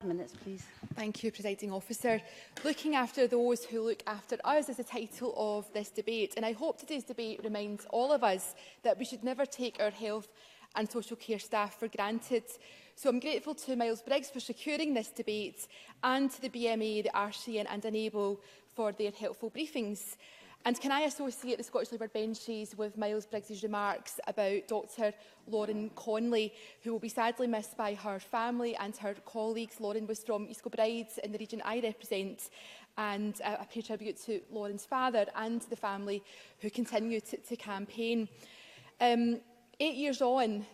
Minutes, please. Thank you, Presiding Officer. Looking after those who look after us is the title of this debate, and I hope today's debate reminds all of us that we should never take our health and social care staff for granted. So I'm grateful to Miles Briggs for securing this debate, and to the BMA, the RCN and Enable for their helpful briefings. And can I associate the Scottish Labour benches with Miles Briggs' remarks about Dr Lauren Conley, who will be sadly missed by her family and her colleagues. Lauren was from East Kilbride in the region I represent, and I pay tribute to Lauren's father and the family who continue to campaign. 8 years on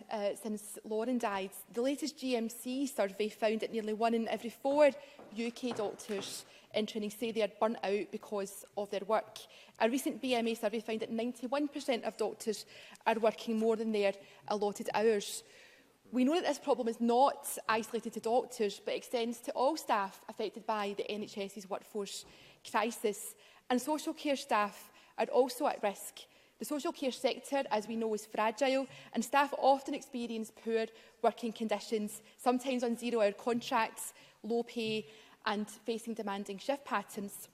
since Lauren died, the latest GMC survey found that nearly 1 in every 4 UK doctors in training say they are burnt out because of their work. A recent BMA survey found that 91% of doctors are working more than their allotted hours. We know that this problem is not isolated to doctors, but extends to all staff affected by the NHS's workforce crisis. And social care staff are also at risk. The social care sector, as we know, is fragile, and staff often experience poor working conditions, sometimes on zero-hour contracts, low pay and facing demanding shift patterns.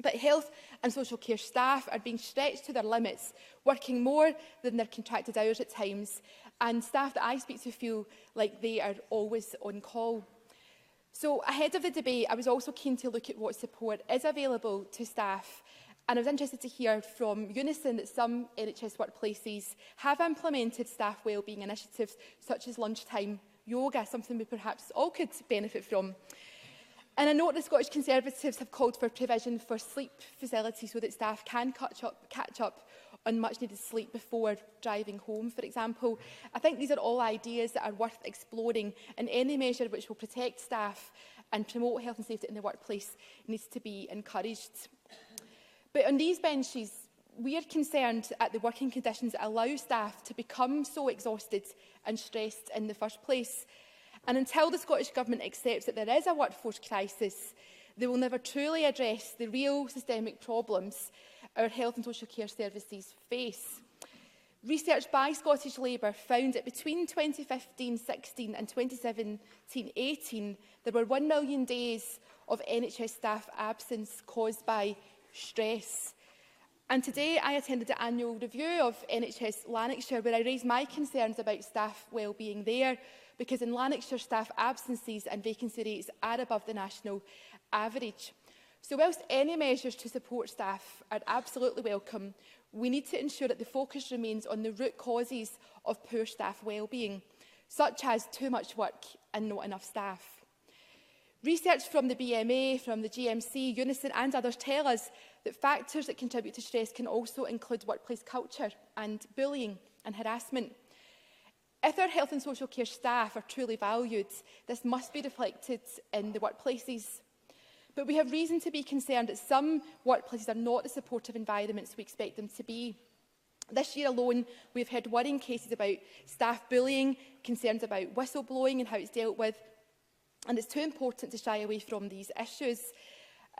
But health and social care staff are being stretched to their limits, working more than their contracted hours at times, and staff that I speak to feel like they are always on call. So ahead of the debate, I was also keen to look at what support is available to staff, and I was interested to hear from Unison that some NHS workplaces have implemented staff wellbeing initiatives such as lunchtime yoga, something we perhaps all could benefit from. And I note the Scottish Conservatives have called for provision for sleep facilities so that staff can catch up on much-needed sleep before driving home, for example. I think these are all ideas that are worth exploring, and any measure which will protect staff and promote health and safety in the workplace needs to be encouraged. But on these benches, we are concerned at the working conditions that allow staff to become so exhausted and stressed in the first place. And until the Scottish Government accepts that there is a workforce crisis, they will never truly address the real systemic problems our health and social care services face. Research by Scottish Labour found that between 2015-16 and 2017-18, there were 1 million days of NHS staff absence caused by stress. And today I attended the annual review of NHS Lanarkshire, where I raised my concerns about staff wellbeing there, because in Lanarkshire staff absences and vacancy rates are above the national average. So whilst any measures to support staff are absolutely welcome, we need to ensure that the focus remains on the root causes of poor staff wellbeing, such as too much work and not enough staff. Research from the BMA, from the GMC, Unison and others tell us that factors that contribute to stress can also include workplace culture and bullying and harassment. If our health and social care staff are truly valued, this must be reflected in the workplaces. But we have reason to be concerned that some workplaces are not the supportive environments we expect them to be. This year alone, we've heard worrying cases about staff bullying, concerns about whistleblowing and how it's dealt with, and it's too important to shy away from these issues.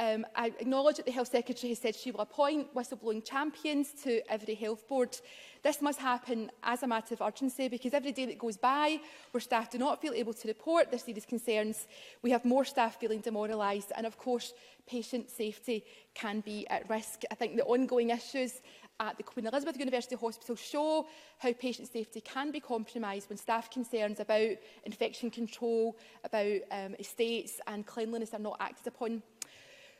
I acknowledge that the Health Secretary has said she will appoint whistleblowing champions to every health board. This must happen as a matter of urgency, because every day that goes by where staff do not feel able to report their serious concerns, we have more staff feeling demoralised, and of course patient safety can be at risk. I think the ongoing issues at the Queen Elizabeth University Hospital show how patient safety can be compromised when staff concerns about infection control, about estates and cleanliness are not acted upon.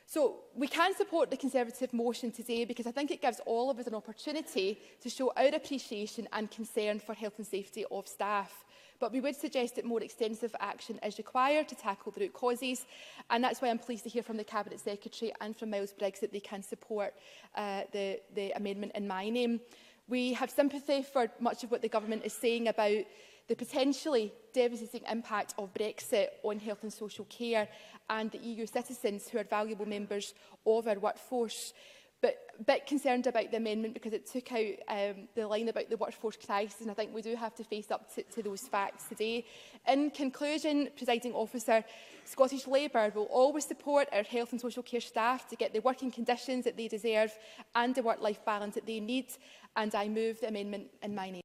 So we can support the Conservative motion today because I think it gives all of us an opportunity to show our appreciation and concern for health and safety of staff. But we would suggest that more extensive action is required to tackle the root causes, and that's why I'm pleased to hear from the Cabinet Secretary and from Miles Briggs that they can support the amendment in my name. We have sympathy for much of what the Government is saying about the potentially devastating impact of Brexit on health and social care and the EU citizens who are valuable members of our workforce. But a bit concerned about the amendment because it took out the line about the workforce crisis, and I think we do have to face up to those facts today. In conclusion, Presiding Officer, Scottish Labour will always support our health and social care staff to get the working conditions that they deserve and the work-life balance that they need, and I move the amendment in my name.